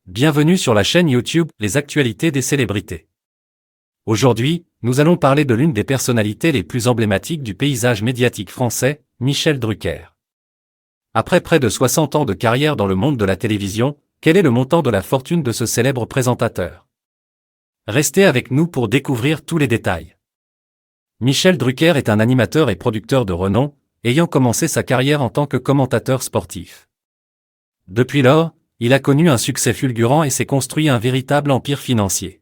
Bienvenue sur la chaîne YouTube Les actualités des célébrités. Aujourd'hui, nous allons parler de l'une des personnalités les plus emblématiques du paysage médiatique français, Michel Drucker. Après près de 60 ans de carrière dans le monde de la télévision, quel est le montant de la fortune de ce célèbre présentateur? Restez avec nous pour découvrir tous les détails. Michel Drucker est un animateur et producteur de renom, ayant commencé sa carrière en tant que commentateur sportif. Depuis lors, il a connu un succès fulgurant et s'est construit un véritable empire financier.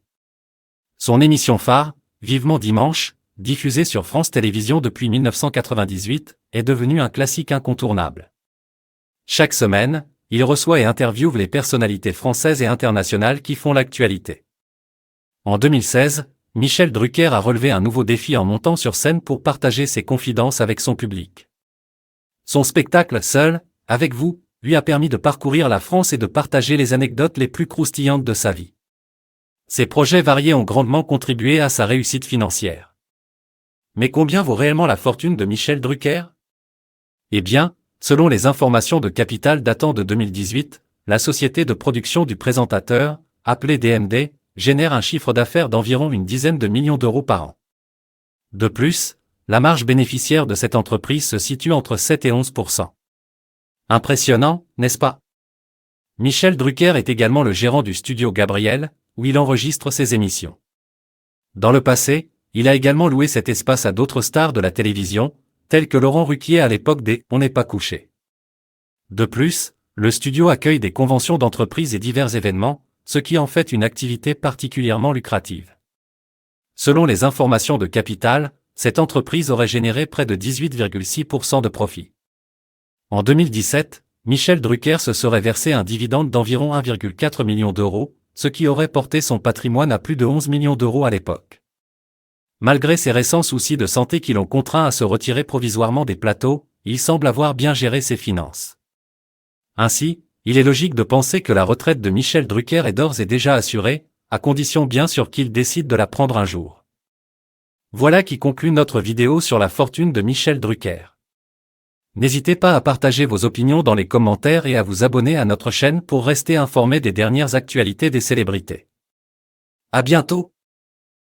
Son émission phare, Vivement Dimanche, diffusée sur France Télévisions depuis 1998, est devenue un classique incontournable. Chaque semaine, il reçoit et interviewe les personnalités françaises et internationales qui font l'actualité. En 2016, Michel Drucker a relevé un nouveau défi en montant sur scène pour partager ses confidences avec son public. Son spectacle Seul, avec vous, lui a permis de parcourir la France et de partager les anecdotes les plus croustillantes de sa vie. Ses projets variés ont grandement contribué à sa réussite financière. Mais combien vaut réellement la fortune de Michel Drucker? Eh bien, selon les informations de Capital datant de 2018, la société de production du présentateur, appelée DMD, génère un chiffre d'affaires d'environ une dizaine de millions d'euros par an. De plus, la marge bénéficiaire de cette entreprise se situe entre 7 et 11%. Impressionnant, n'est-ce pas? Michel Drucker est également le gérant du studio Gabriel, où il enregistre ses émissions. Dans le passé, il a également loué cet espace à d'autres stars de la télévision, tels que Laurent Ruquier à l'époque des On n'est pas couché. De plus, le studio accueille des conventions d'entreprises et divers événements, ce qui en fait une activité particulièrement lucrative. Selon les informations de Capital, cette entreprise aurait généré près de 18,6% de profit. En 2017, Michel Drucker se serait versé un dividende d'environ 1,4 million d'euros, ce qui aurait porté son patrimoine à plus de 11 millions d'euros à l'époque. Malgré ses récents soucis de santé qui l'ont contraint à se retirer provisoirement des plateaux, il semble avoir bien géré ses finances. Ainsi, il est logique de penser que la retraite de Michel Drucker est d'ores et déjà assurée, à condition bien sûr qu'il décide de la prendre un jour. Voilà qui conclut notre vidéo sur la fortune de Michel Drucker. N'hésitez pas à partager vos opinions dans les commentaires et à vous abonner à notre chaîne pour rester informé des dernières actualités des célébrités. À bientôt!